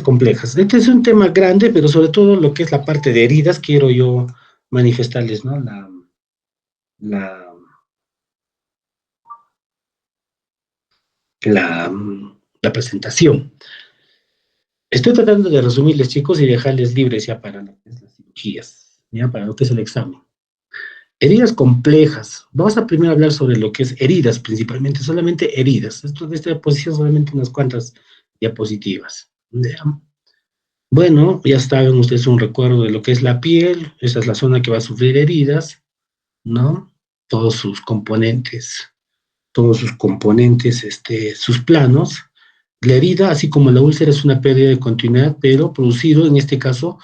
complejas. Este es un tema grande, pero sobre todo lo que es la parte de heridas, quiero yo manifestarles, ¿no? La, la, la presentación. Estoy tratando de resumirles, chicos, y dejarles libres ya para lo que es las cirugías, ya para lo que es el examen. Heridas complejas. Vamos a primero hablar sobre lo que es heridas, principalmente, solamente heridas. Esto de esta posición solamente unas cuantas diapositivas. ¿Ya? Bueno, ya saben ustedes un recuerdo de lo que es la piel, esa es la zona que va a sufrir heridas, ¿no? Todos sus componentes, sus planos. La herida, así como la úlcera, es una pérdida de continuidad, pero producido en este caso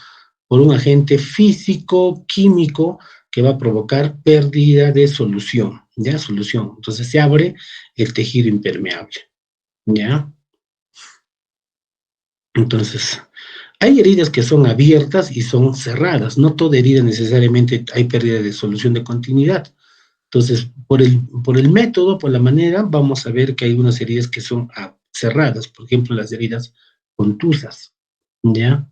por un agente físico, químico, que va a provocar pérdida de solución, ¿ya? Solución. Entonces se abre el tejido impermeable, ¿ya? Entonces, hay heridas que son abiertas y son cerradas. No toda herida necesariamente hay pérdida de solución de continuidad. Entonces, por el método, por la manera, vamos a ver que hay unas heridas que son cerradas. Por ejemplo, las heridas contusas, ¿ya?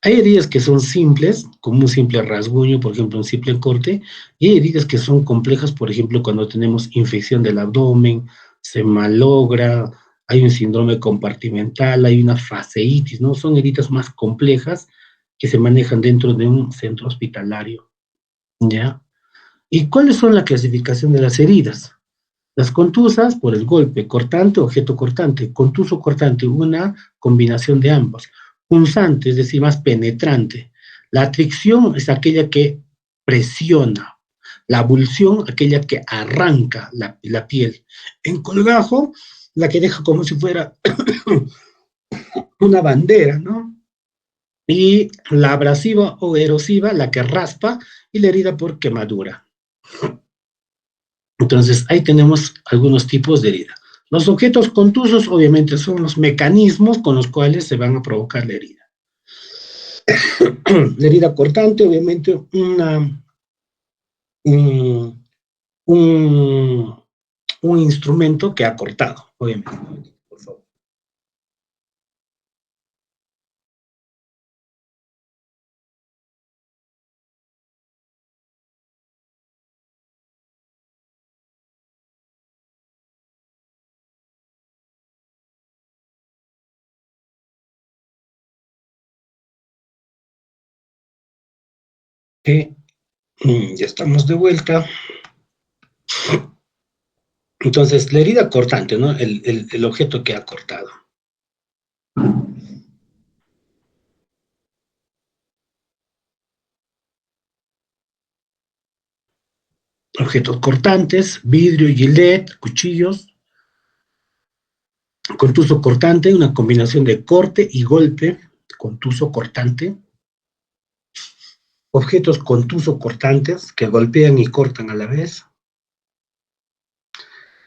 Hay heridas que son simples, como un simple rasguño, por ejemplo, un simple corte, y hay heridas que son complejas, por ejemplo, cuando tenemos infección del abdomen, se malogra, hay un síndrome compartimental, hay una fasciitis, ¿no? Son heridas más complejas que se manejan dentro de un centro hospitalario, ¿ya? ¿Y cuáles son la clasificación de las heridas? Las contusas por el golpe, cortante, objeto cortante, contuso cortante, una combinación de ambos. Punzante, es decir, más penetrante. La atricción es aquella que presiona. La abulsión, aquella que arranca la piel. En colgajo, la que deja como si fuera una bandera, ¿no? Y la abrasiva o erosiva, la que raspa, y la herida por quemadura. Entonces, ahí tenemos algunos tipos de herida. Los objetos contusos, obviamente, son los mecanismos con los cuales se van a provocar la herida. La herida cortante, obviamente, un, un instrumento que ha cortado, obviamente. Por favor. Ya estamos de vuelta. Entonces, la herida cortante, ¿no? El objeto que ha cortado. Objetos cortantes, vidrio, gilet, cuchillos. Contuso cortante, una combinación de corte y golpe. Contuso cortante. Objetos contuso cortantes que golpean y cortan a la vez.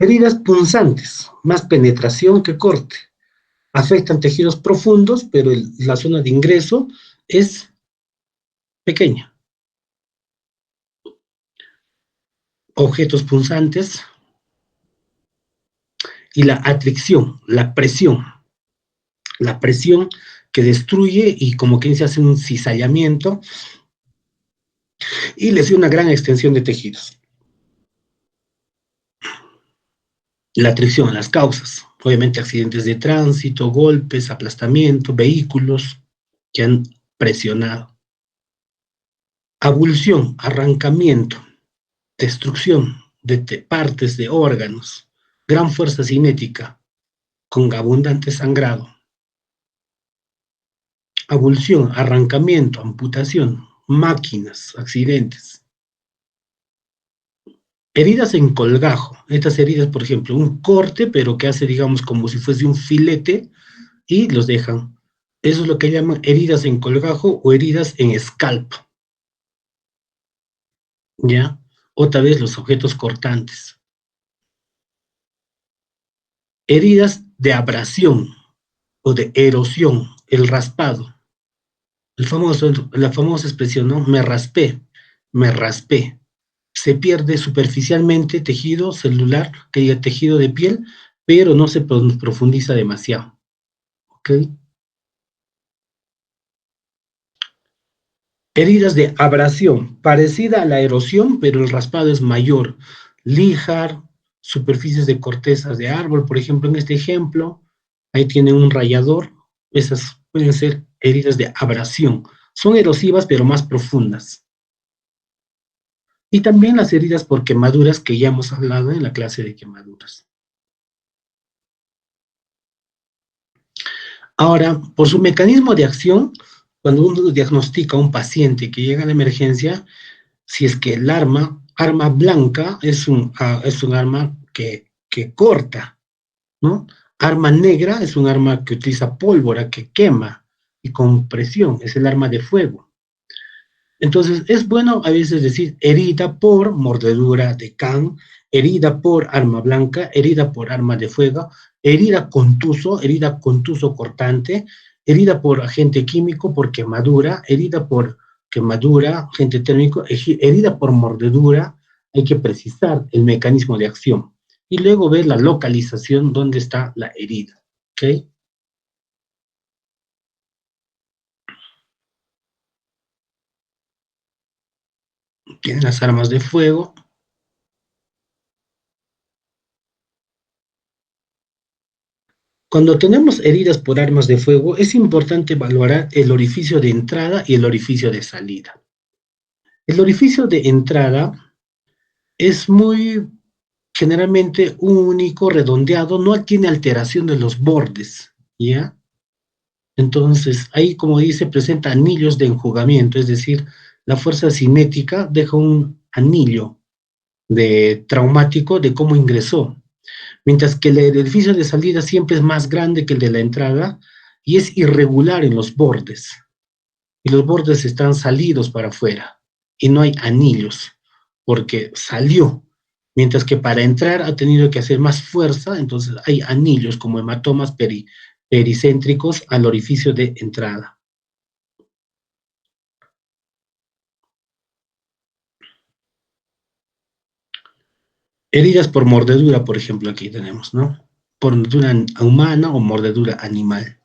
Heridas punzantes, más penetración que corte. Afectan tejidos profundos, pero la zona de ingreso es pequeña. Objetos punzantes y la atricción, la presión que destruye y como que se hace un cizallamiento y lesiona una gran extensión de tejidos. La atracción, las causas, obviamente accidentes de tránsito, golpes, aplastamiento, vehículos que han presionado. Abulsión, arrancamiento, destrucción de partes de órganos, gran fuerza cinética, con abundante sangrado. Abulsión, arrancamiento, amputación, máquinas, accidentes. Heridas en colgajo. Estas heridas, por ejemplo, un corte, pero que hace, digamos, como si fuese un filete y los dejan. Eso es lo que llaman heridas en colgajo o heridas en scalp. ¿Ya? Otra vez los objetos cortantes. Heridas de abrasión o de erosión, el raspado. La famosa expresión, ¿no? Me raspé, me raspé. Se pierde superficialmente tejido celular, que diga tejido de piel, pero no se profundiza demasiado. ¿Ok? Heridas de abrasión, parecida a la erosión, pero el raspado es mayor. Líjar, superficies de cortezas de árbol, por ejemplo, en este ejemplo, ahí tienen un rallador. Esas pueden ser heridas de abrasión. Son erosivas, pero más profundas. Y también las heridas por quemaduras que ya hemos hablado en la clase de quemaduras. Ahora, por su mecanismo de acción, cuando uno diagnostica a un paciente que llega a la emergencia, si es que el arma blanca es un arma que corta, ¿no? Arma negra es un arma que utiliza pólvora, que quema y con presión, es el arma de fuego. Entonces, es bueno a veces decir herida por mordedura de can, herida por arma blanca, herida por arma de fuego, herida contuso cortante, herida por agente químico, por quemadura, herida por quemadura, agente térmico, herida por mordedura. Hay que precisar el mecanismo de acción y luego ver la localización donde está la herida. ¿Ok? Tienen las armas de fuego. Cuando tenemos heridas por armas de fuego, es importante valorar el orificio de entrada y el orificio de salida. El orificio de entrada es muy generalmente único, redondeado, no tiene alteración de los bordes, ¿ya? Entonces, ahí, como dice, presenta anillos de enjugamiento, es decir, la fuerza cinética deja un anillo de traumático de cómo ingresó, mientras que el edificio de salida siempre es más grande que el de la entrada y es irregular en los bordes, y los bordes están salidos para afuera, y no hay anillos, porque salió, mientras que para entrar ha tenido que hacer más fuerza, entonces hay anillos como hematomas pericéntricos al orificio de entrada. Heridas por mordedura, por ejemplo, aquí tenemos, ¿no? Por mordedura humana o mordedura animal.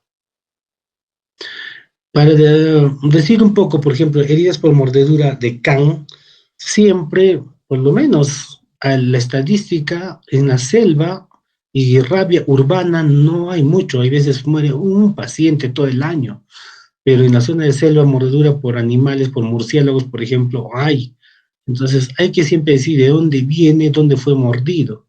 Para decir un poco, por ejemplo, heridas por mordedura de can, siempre, por lo menos, a la estadística en la selva y rabia urbana no hay mucho, hay veces muere un paciente todo el año, pero en la zona de selva, mordedura por animales, por murciélagos, por ejemplo, hay. Entonces hay que siempre decir de dónde viene, dónde fue mordido.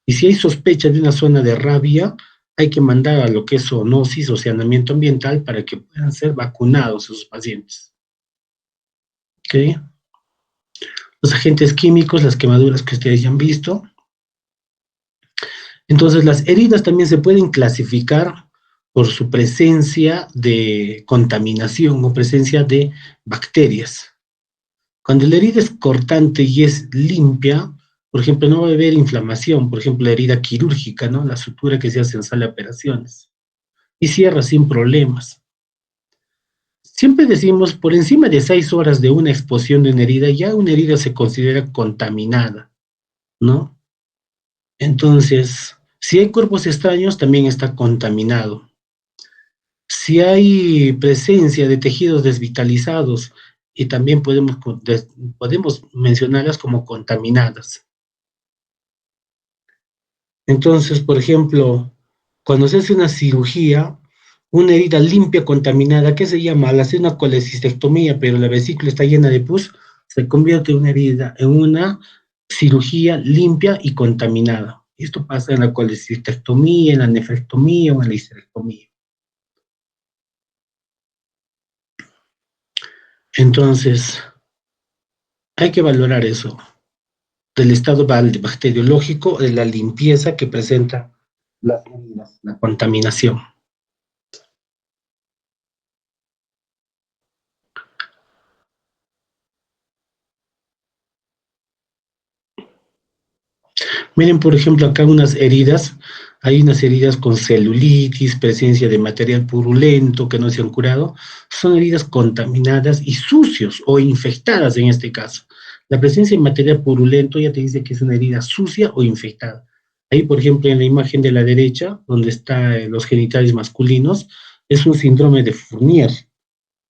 Y si hay sospecha de una zona de rabia, hay que mandar a lo que es zoonosis o saneamiento ambiental para que puedan ser vacunados esos pacientes. ¿Okay? Los agentes químicos, las quemaduras que ustedes ya han visto. Entonces, las heridas también se pueden clasificar por su presencia de contaminación o presencia de bacterias. Cuando la herida es cortante y es limpia, por ejemplo, no va a haber inflamación, por ejemplo, la herida quirúrgica, ¿no? La sutura que se hace en sala de operaciones. Y cierra sin problemas. Siempre decimos, por encima de 6 horas de una exposición de una herida, ya una herida se considera contaminada, ¿no? Entonces, si hay cuerpos extraños, también está contaminado. Si hay presencia de tejidos desvitalizados, y también podemos mencionarlas como contaminadas. Entonces, por ejemplo, cuando se hace una cirugía, una herida limpia contaminada, ¿qué se llama? Al hacer una colecistectomía, pero la vesícula está llena de pus, se convierte una herida en una cirugía limpia y contaminada. Esto pasa en la colecistectomía, en la nefrectomía o en la histerectomía. Entonces, hay que valorar eso, del estado bacteriológico, de la limpieza que presenta las heridas, la contaminación. Miren, por ejemplo, acá unas heridas, hay unas heridas con celulitis, presencia de material purulento que no se han curado, son heridas contaminadas y sucios o infectadas en este caso. La presencia de material purulento ya te dice que es una herida sucia o infectada. Ahí, por ejemplo, en la imagen de la derecha, donde están los genitales masculinos, es un síndrome de Fournier.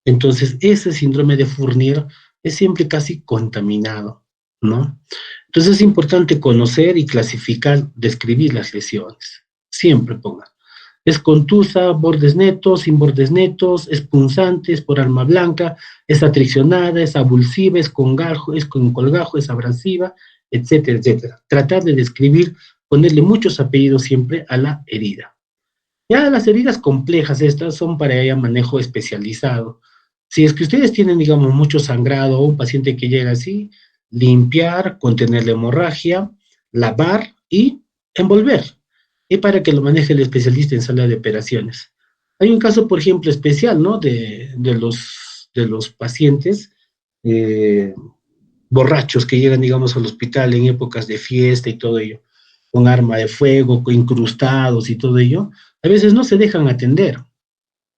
Entonces, ese síndrome de Fournier es siempre casi contaminado, ¿no? Entonces es importante conocer y clasificar, describir las lesiones. Siempre pongan. Es contusa, bordes netos, sin bordes netos, es punzante, es por arma blanca, es atriccionada, es abulsiva, es con gajo, es con colgajo, es abrasiva, etcétera, etcétera. Tratar de describir, ponerle muchos apellidos siempre a la herida. Ya las heridas complejas estas son para ella manejo especializado. Si es que ustedes tienen, digamos, mucho sangrado o un paciente que llega así, limpiar, contener la hemorragia, lavar y envolver. Y para que lo maneje el especialista en sala de operaciones. Hay un caso, por ejemplo, especial, ¿no? De los pacientes eh, borrachos que llegan, digamos, al hospital en épocas de fiesta y todo ello, con arma de fuego, con incrustados y todo ello, a veces no se dejan atender.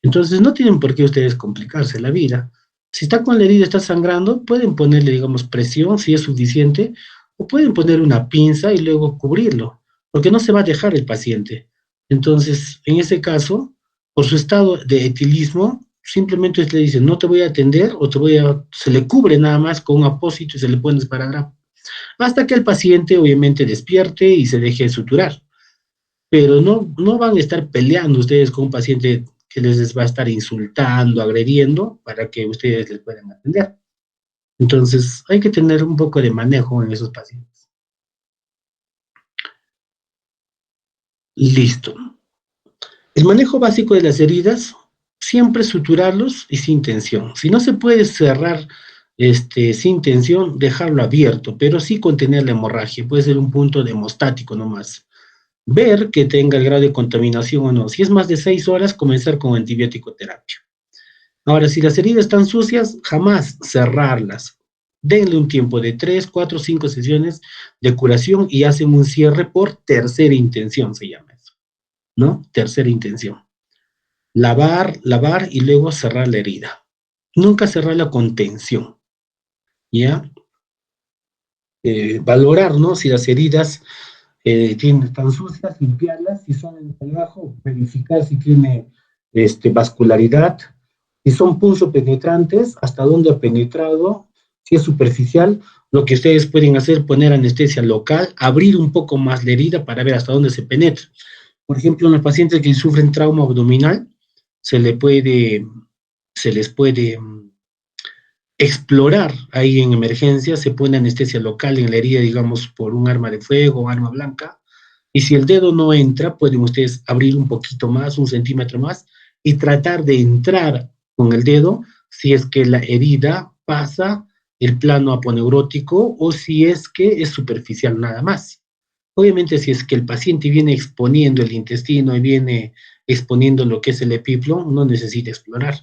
Entonces no tienen por qué ustedes complicarse la vida. Si está con la herida, está sangrando, pueden ponerle, digamos, presión si es suficiente, o pueden poner una pinza y luego cubrirlo, porque no se va a dejar el paciente. Entonces, en ese caso, por su estado de etilismo, simplemente le dicen, no te voy a atender, o se le cubre nada más con un apósito y se le pone esparadrapo, hasta que el paciente obviamente despierte y se deje suturar. Pero no van a estar peleando ustedes con un paciente que les va a estar insultando, agrediendo, para que ustedes les puedan atender. Entonces, hay que tener un poco de manejo en esos pacientes. Listo. El manejo básico de las heridas, siempre suturarlos y sin tensión. Si no se puede cerrar sin tensión, dejarlo abierto, pero sí contener la hemorragia. Puede ser un punto de hemostático nomás. Ver que tenga el grado de contaminación o no. Si es más de 6 horas, comenzar con antibiótico terapia. Ahora, si las heridas están sucias, jamás cerrarlas. Denle un tiempo de 3, 4, 5 sesiones de curación y hacen un cierre por tercera intención, se llama eso, ¿no? Tercera intención. Lavar, lavar y luego cerrar la herida. Nunca cerrarla con tensión, ¿ya? Valorar, ¿no? Si las heridas están sucias, limpiarlas, si son en el bajo, verificar si tiene vascularidad, si son punzopenetrantes, hasta dónde ha penetrado, si es superficial, lo que ustedes pueden hacer, poner anestesia local, abrir un poco más la herida para ver hasta dónde se penetra. Por ejemplo, en los pacientes que sufren trauma abdominal, se, le puede, se les puede explorar ahí en emergencia, se pone anestesia local en la herida, digamos, por un arma de fuego o arma blanca, y si el dedo no entra, pueden ustedes abrir un poquito más, 1 centímetro más, y tratar de entrar con el dedo si es que la herida pasa el plano aponeurótico o si es que es superficial nada más. Obviamente, si es que el paciente viene exponiendo el intestino y viene exponiendo lo que es el epiplo, no necesita explorar.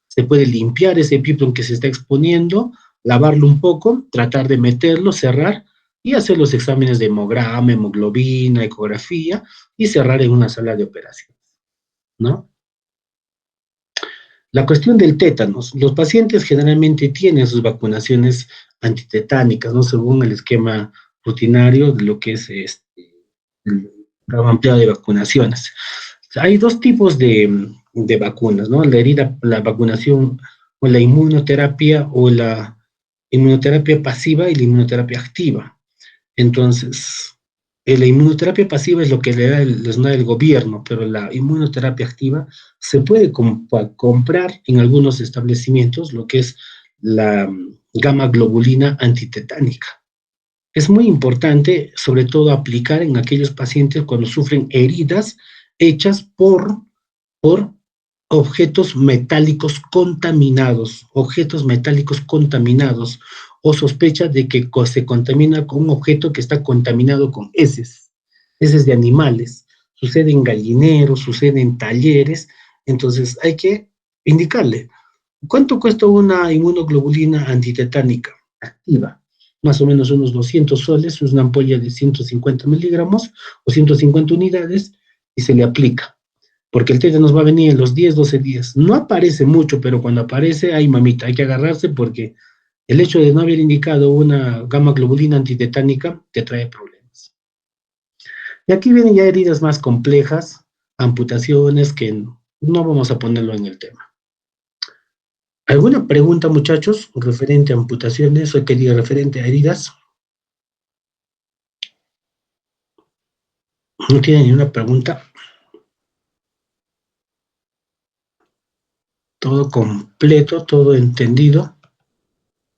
Se puede limpiar ese epiplo que se está exponiendo, lavarlo un poco, tratar de meterlo, cerrar y hacer los exámenes de hemograma, hemoglobina, ecografía y cerrar en una sala de operaciones, ¿no? La cuestión del tétanos. Los pacientes generalmente tienen sus vacunaciones antitetánicas, ¿no? Según el esquema rutinario de lo que es el programa ampliado de vacunaciones. Hay dos tipos de vacunas, ¿no? La vacunación o la inmunoterapia o la inmunoterapia pasiva y la inmunoterapia activa. Entonces, la inmunoterapia pasiva es lo que les da el gobierno, pero la inmunoterapia activa se puede comprar en algunos establecimientos, lo que es la gamma globulina antitetánica. Es muy importante, sobre todo, aplicar en aquellos pacientes cuando sufren heridas hechas por objetos metálicos contaminados, o sospecha de que se contamina con un objeto que está contaminado con heces de animales. Sucede en gallineros, sucede en talleres, entonces hay que indicarle. ¿Cuánto cuesta una inmunoglobulina antitetánica activa? Más o menos unos 200 soles, es una ampolla de 150 miligramos o 150 unidades y se le aplica. Porque el tétanos va a venir en los 10, 12 días. No aparece mucho, pero cuando aparece, ay mamita, hay que agarrarse porque el hecho de no haber indicado una gamma globulina antitetánica te trae problemas. Y aquí vienen ya heridas más complejas, amputaciones que no vamos a ponerlo en el tema. ¿Alguna pregunta, muchachos, referente a amputaciones o que diga referente a heridas? ¿No tienen ni una pregunta? Todo completo, todo entendido.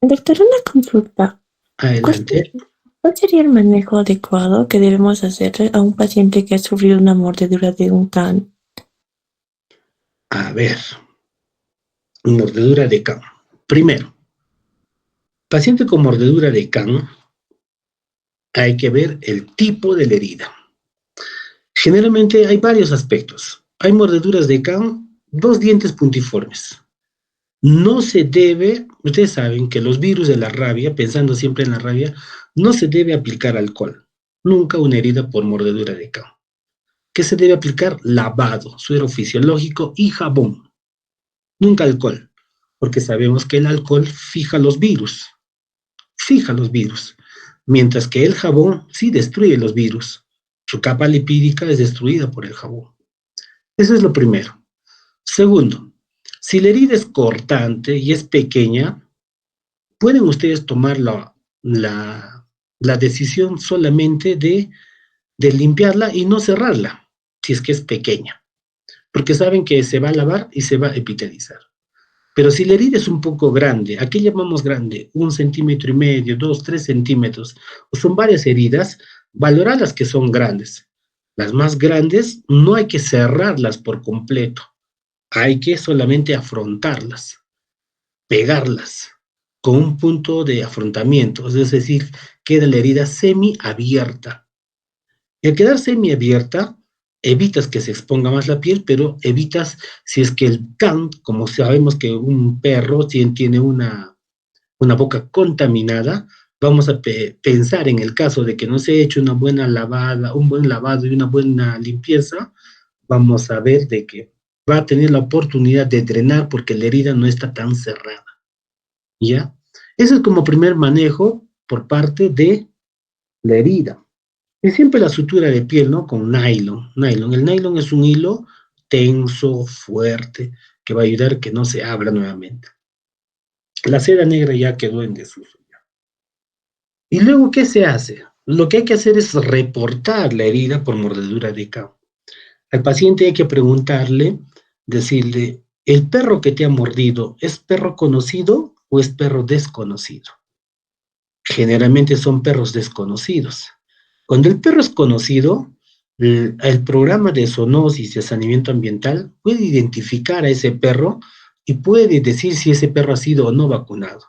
Doctor, una consulta. ¿Cuál Adelante. cuál sería el manejo adecuado que debemos hacerle a un paciente que ha sufrido una mordedura de un can? A ver, mordedura de can. Primero, paciente con mordedura de can, hay que ver el tipo de la herida. Generalmente hay varios aspectos. Hay mordeduras de can, dos dientes puntiformes. No se debe, ustedes saben que los virus de la rabia, pensando siempre en la rabia, no se debe aplicar alcohol. Nunca una herida por mordedura de can. ¿Qué se debe aplicar? Lavado, suero fisiológico y jabón. Nunca alcohol, porque sabemos que el alcohol fija los virus, mientras que el jabón sí destruye los virus. Su capa lipídica es destruida por el jabón. Eso es lo primero. Segundo, si la herida es cortante y es pequeña, pueden ustedes tomar la decisión solamente de limpiarla y no cerrarla, si es que es pequeña, porque saben que se va a lavar y se va a epitelizar. Pero si la herida es un poco grande, ¿a qué llamamos grande? 1,5 centímetros, 2, 3 centímetros, o son varias heridas, valorar las que son grandes. Las más grandes no hay que cerrarlas por completo, hay que solamente afrontarlas, pegarlas con un punto de afrontamiento, es decir, queda la herida semiabierta. Y al quedar semiabierta, evitas que se exponga más la piel, pero evitas si es que el can, como sabemos que un perro tiene una boca contaminada, vamos a pensar en el caso de que no se ha hecho una buena lavada, un buen lavado y una buena limpieza, vamos a ver de que va a tener la oportunidad de drenar porque la herida no está tan cerrada, ¿ya? Eso es como primer manejo por parte de la herida. Y siempre la sutura de piel, ¿no? Con nylon. Nylon. El nylon es un hilo tenso, fuerte, que va a ayudar a que no se abra nuevamente. La seda negra ya quedó en desuso. ¿Y luego qué se hace? Lo que hay que hacer es reportar la herida por mordedura de can. Al paciente hay que preguntarle, decirle, ¿el perro que te ha mordido es perro conocido o es perro desconocido? Generalmente son perros desconocidos. Cuando el perro es conocido, el programa de zoonosis de saneamiento ambiental puede identificar a ese perro y puede decir si ese perro ha sido o no vacunado.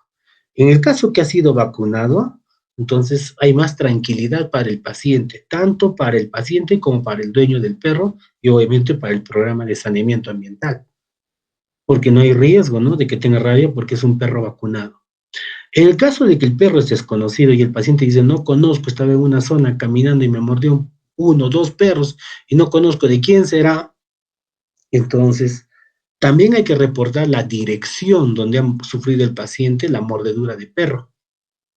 En el caso que ha sido vacunado, entonces hay más tranquilidad para el paciente, tanto para el paciente como para el dueño del perro y obviamente para el programa de saneamiento ambiental, porque no hay riesgo, ¿no?, de que tenga rabia porque es un perro vacunado. En el caso de que el perro es desconocido y el paciente dice, no conozco, estaba en una zona caminando y me mordió uno, dos perros y no conozco de quién será, entonces también hay que reportar la dirección donde ha sufrido el paciente la mordedura de perro.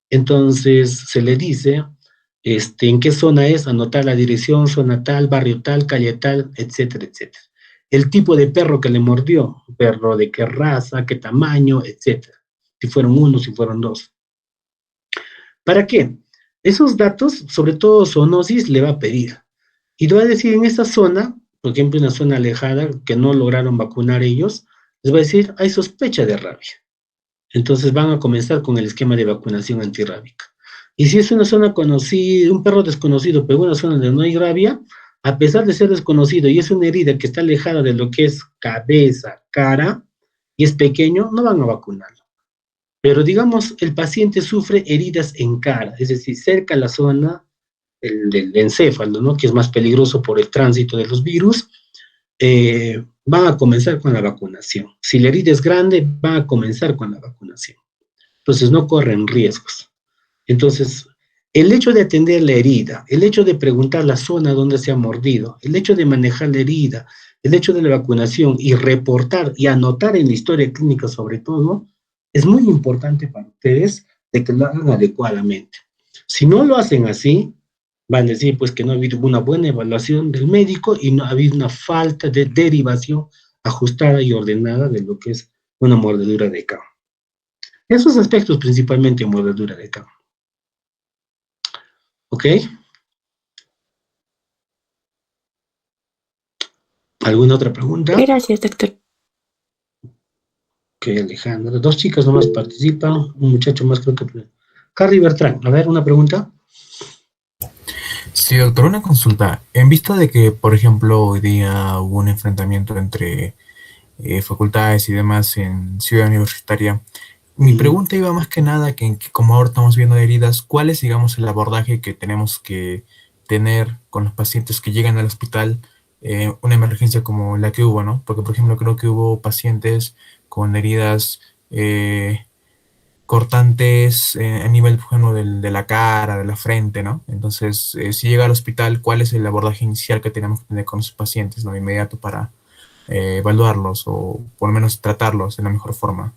Entonces se le dice en qué zona es, anotar la dirección, zona tal, barrio tal, calle tal, etcétera, etcétera. El tipo de perro que le mordió, perro de qué raza, qué tamaño, etcétera. Si fueron uno, si fueron dos. ¿Para qué? Esos datos, sobre todo zoonosis, le va a pedir. Y le va a decir en esta zona, por ejemplo, en una zona alejada que no lograron vacunar ellos, les va a decir, hay sospecha de rabia. Entonces van a comenzar con el esquema de vacunación antirrábica. Y si es una zona conocida, un perro desconocido, pero una zona donde no hay rabia, a pesar de ser desconocido y es una herida que está alejada de lo que es cabeza, cara, y es pequeño, no van a vacunarlo. Pero digamos, el paciente sufre heridas en cara, es decir, cerca a la zona del encéfalo, ¿no?, que es más peligroso por el tránsito de los virus, van a comenzar con la vacunación. Si la herida es grande, van a comenzar con la vacunación. Entonces no corren riesgos. Entonces, el hecho de atender la herida, el hecho de preguntar la zona donde se ha mordido, el hecho de manejar la herida, el hecho de la vacunación y reportar y anotar en la historia clínica sobre todo, es muy importante para ustedes de que lo hagan adecuadamente. Si no lo hacen así, van a decir pues que no ha habido una buena evaluación del médico y no ha habido una falta de derivación ajustada y ordenada de lo que es una mordedura de cão. Esos aspectos principalmente mordedura de cão. ¿Ok? ¿Alguna otra pregunta? Gracias, doctor. Ok, Alejandra. 2 chicas nomás participan, un muchacho más creo que... Carly Bertrán, a ver, una pregunta. Sí, doctor, una consulta. En vista de que, por ejemplo, hoy día hubo un enfrentamiento entre facultades y demás en Ciudad Universitaria, mi pregunta iba más que nada que como ahora estamos viendo heridas, ¿cuál es, digamos, el abordaje que tenemos que tener con los pacientes que llegan al hospital una emergencia como la que hubo, ¿no? Porque, por ejemplo, creo que hubo pacientes con heridas cortantes a nivel, por ejemplo, de la cara, de la frente, ¿no? Entonces, si llega al hospital, ¿cuál es el abordaje inicial que tenemos que tener con esos pacientes, ¿no? Inmediato para evaluarlos o por lo menos tratarlos de la mejor forma.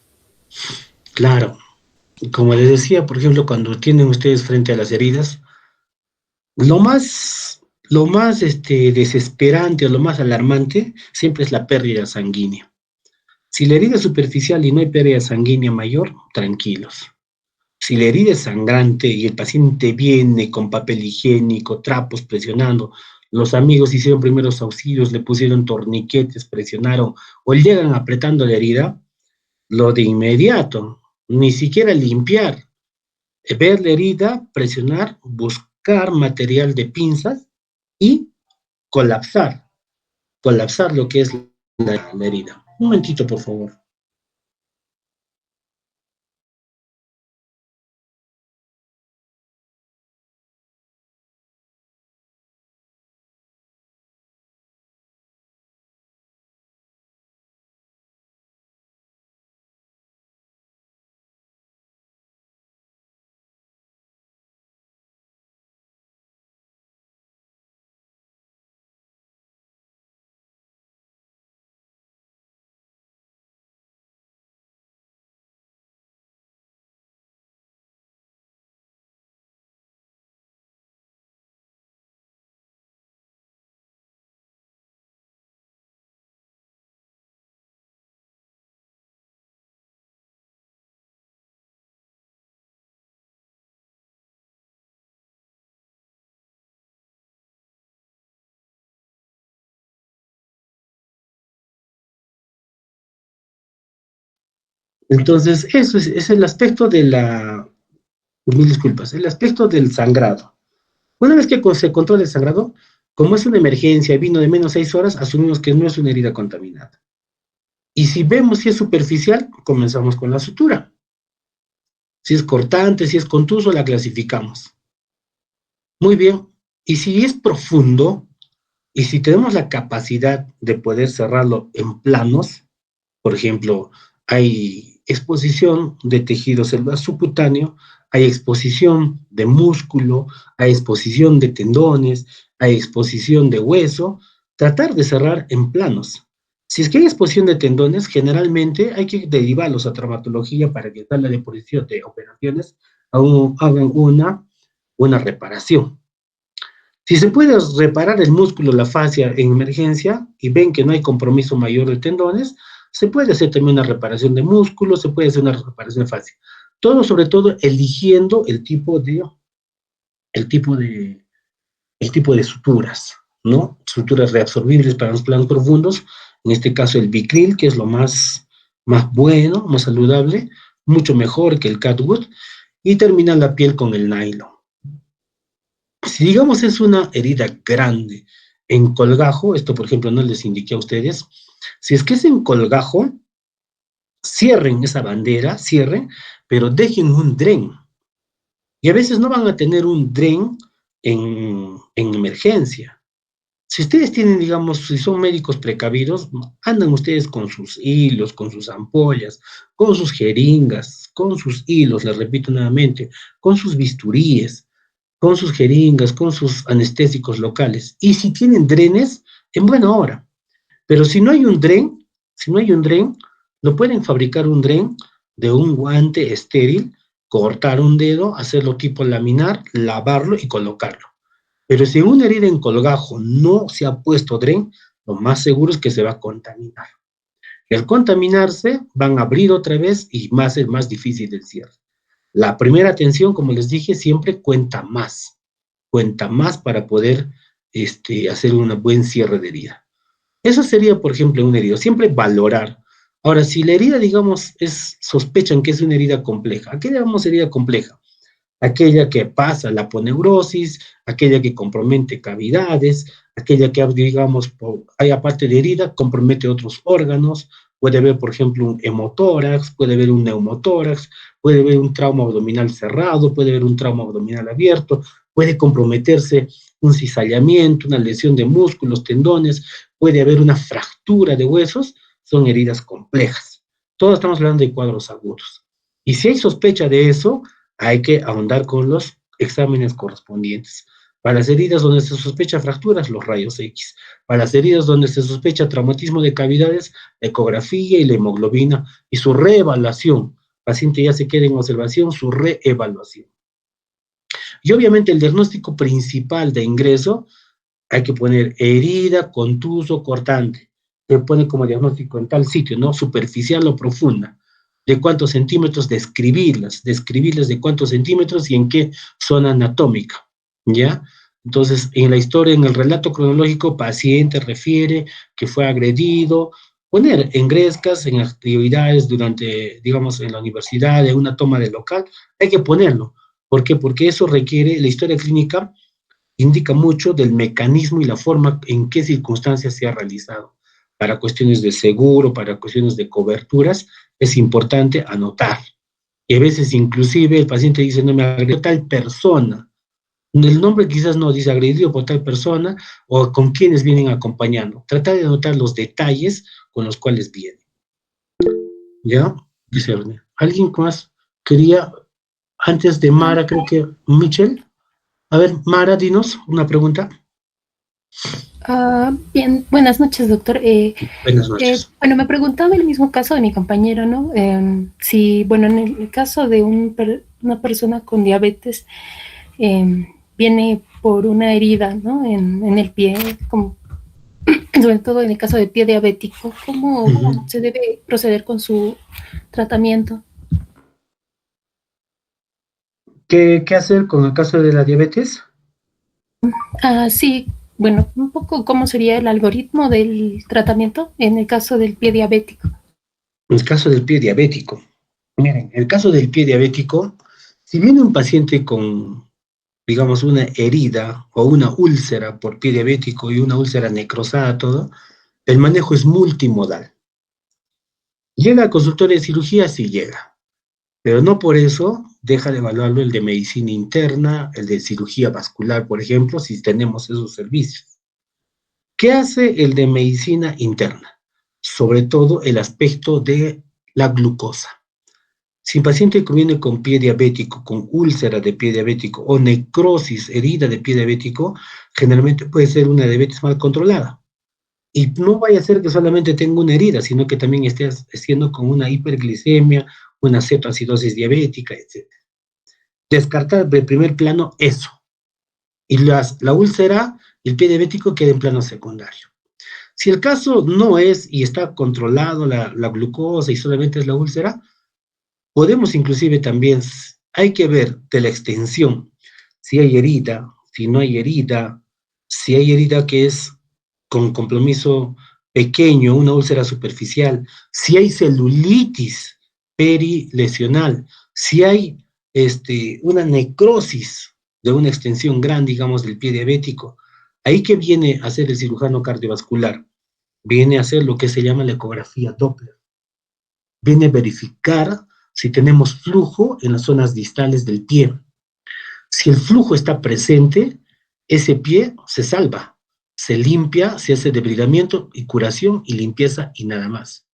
Claro, como les decía, por ejemplo, cuando tienen ustedes frente a las heridas, lo más desesperante o lo más alarmante siempre es la pérdida sanguínea. Si la herida es superficial y no hay pérdida sanguínea mayor, tranquilos. Si la herida es sangrante y el paciente viene con papel higiénico, trapos presionando, los amigos hicieron primeros auxilios, le pusieron torniquetes, presionaron o llegan apretando la herida, lo de inmediato, ni siquiera limpiar, ver la herida, presionar, buscar material de pinzas y colapsar, colapsar lo que es la herida. Un momentito, por favor. Entonces, eso es el aspecto de la, mil disculpas, el aspecto del sangrado. Una vez que se controla el sangrado, como es una emergencia, vino de menos 6 horas, asumimos que no es una herida contaminada. Y si vemos si es superficial, comenzamos con la sutura. Si es cortante, si es contuso, la clasificamos. Muy bien. Y si es profundo, y si tenemos la capacidad de poder cerrarlo en planos, por ejemplo, hay exposición de tejido celular subcutáneo, hay exposición de músculo, hay exposición de tendones, hay exposición de hueso, tratar de cerrar en planos. Si es que hay exposición de tendones, generalmente hay que derivarlos a traumatología para que tal la deposición de operaciones hagan una reparación. Si se puede reparar el músculo, la fascia en emergencia y ven que no hay compromiso mayor de tendones, se puede hacer también una reparación de músculo, se puede hacer una reparación de fascia. Todo, sobre todo, eligiendo el tipo de suturas, ¿no? Suturas reabsorbibles para los planos profundos, en este caso el Vicryl, que es lo más bueno, más saludable, mucho mejor que el Catwood, y termina la piel con el nylon. Si digamos es una herida grande en colgajo, esto por ejemplo no les indiqué a ustedes, si es que es en colgajo, cierren esa bandera, cierren, pero dejen un dren. Y a veces no van a tener un dren en emergencia. Si ustedes tienen, digamos, si son médicos precavidos, andan ustedes con sus hilos, con sus ampollas, con sus jeringas, con sus hilos, les repito nuevamente, con sus bisturíes, con sus jeringas, con sus anestésicos locales. Y si tienen drenes, en buena hora. Pero si no hay un dren, no pueden fabricar un dren de un guante estéril, cortar un dedo, hacerlo tipo laminar, lavarlo y colocarlo. Pero si una herida en colgajo no se ha puesto dren, lo más seguro es que se va a contaminar. Y al contaminarse, van a abrir otra vez y más es más difícil el cierre. La primera atención, como les dije, siempre cuenta más para poder hacer un buen cierre de herida. Eso sería, por ejemplo, una herida. Siempre valorar. Ahora, si la herida, digamos, sospechan que es una herida compleja, ¿a qué llamamos herida compleja? Aquella que pasa la aponeurosis, aquella que compromete cavidades, aquella que, digamos, hay aparte de herida, compromete otros órganos, puede haber, por ejemplo, un hemotórax, puede haber un neumotórax, puede haber un trauma abdominal cerrado, puede haber un trauma abdominal abierto, puede comprometerse un cizallamiento, una lesión de músculos, tendones, puede haber una fractura de huesos, son heridas complejas. Todos estamos hablando de cuadros agudos. Y si hay sospecha de eso, hay que ahondar con los exámenes correspondientes. Para las heridas donde se sospecha fracturas, los rayos X. Para las heridas donde se sospecha traumatismo de cavidades, la ecografía y la hemoglobina y su reevaluación. El paciente ya se queda en observación, su reevaluación. Y obviamente el diagnóstico principal de ingreso, hay que poner herida, contuso, cortante. Se pone como diagnóstico en tal sitio, ¿no? Superficial o profunda. De cuántos centímetros, describirlas de cuántos centímetros y en qué zona anatómica, ¿ya? Entonces, en la historia, en el relato cronológico, paciente refiere que fue agredido, poner en grescas, en actividades durante, digamos, en la universidad, en una toma de local, hay que ponerlo. ¿Por qué? Porque eso requiere, la historia clínica indica mucho del mecanismo y la forma en qué circunstancias se ha realizado. Para cuestiones de seguro, para cuestiones de coberturas, es importante anotar. Y a veces inclusive el paciente dice, no me agredió tal persona. El nombre quizás no dice agredido por tal persona o con quienes vienen acompañando. Tratar de anotar los detalles con los cuales vienen. ¿Ya? Dice Ernie. ¿Alguien más quería, antes de Mara, creo que Michelle? A ver, Mara, dinos una pregunta. Bien, buenas noches, doctor. Buenas noches. Bueno, me preguntaba el mismo caso de mi compañero, ¿no? Si, bueno, en el caso de una persona con diabetes, viene por una herida, ¿no? En el pie, como, sobre todo en el caso de pie diabético, ¿cómo se debe proceder con su tratamiento? ¿Qué hacer con el caso de la diabetes? Sí, bueno, un poco cómo sería el algoritmo del tratamiento en el caso del pie diabético. En el caso del pie diabético. Miren, en el caso del pie diabético, si viene un paciente con, digamos, una herida o una úlcera por pie diabético y una úlcera necrosada, todo, el manejo es multimodal. ¿Llega al consultorio de cirugía? Sí llega. Pero no por eso deja de evaluarlo el de medicina interna, el de cirugía vascular, por ejemplo, si tenemos esos servicios. ¿Qué hace el de medicina interna? Sobre todo el aspecto de la glucosa. Si un paciente que viene con pie diabético, con úlcera de pie diabético o necrosis, herida de pie diabético, generalmente puede ser una diabetes mal controlada. Y no vaya a ser que solamente tenga una herida, sino que también esté haciendo con una hiperglicemia, una cetoacidosis diabética, etc. Descartar de primer plano eso. Y la úlcera, el pie diabético queda en plano secundario. Si el caso no es y está controlado la glucosa y solamente es la úlcera, podemos inclusive también, hay que ver de la extensión, si hay herida, si no hay herida, si hay herida que es con compromiso pequeño, una úlcera superficial, si hay celulitis perilesional, si hay una necrosis de una extensión grande, digamos, del pie diabético, ahí que viene a hacer el cirujano cardiovascular, viene a hacer lo que se llama la ecografía Doppler, viene a verificar si tenemos flujo en las zonas distales del pie. Si el flujo está presente, ese pie se salva, se limpia, se hace debridamiento y curación y limpieza y nada más.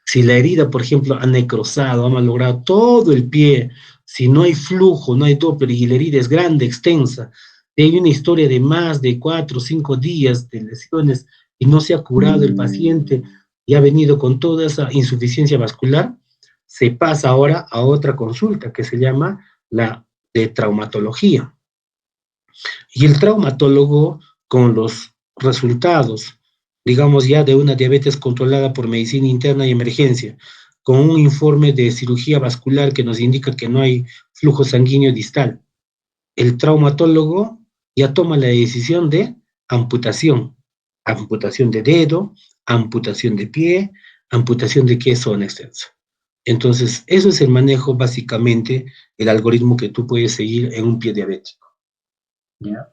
Si la herida, por ejemplo, ha necrosado, ha malogrado todo el pie, si no hay flujo, no hay Doppler y la herida es grande, extensa, y hay una historia de más de 4 o 5 días de lesiones y no se ha curado el paciente y ha venido con toda esa insuficiencia vascular, se pasa ahora a otra consulta que se llama la de traumatología. Y el traumatólogo, con los resultados digamos ya de una diabetes controlada por medicina interna y emergencia, con un informe de cirugía vascular que nos indica que no hay flujo sanguíneo distal, el traumatólogo ya toma la decisión de amputación, amputación de dedo, amputación de pie, amputación de qué zona extensa. Entonces, eso es el manejo, básicamente, el algoritmo que tú puedes seguir en un pie diabético. ¿Ya?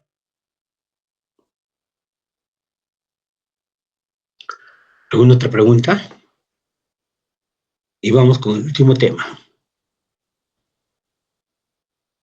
¿Alguna otra pregunta? Y vamos con el último tema.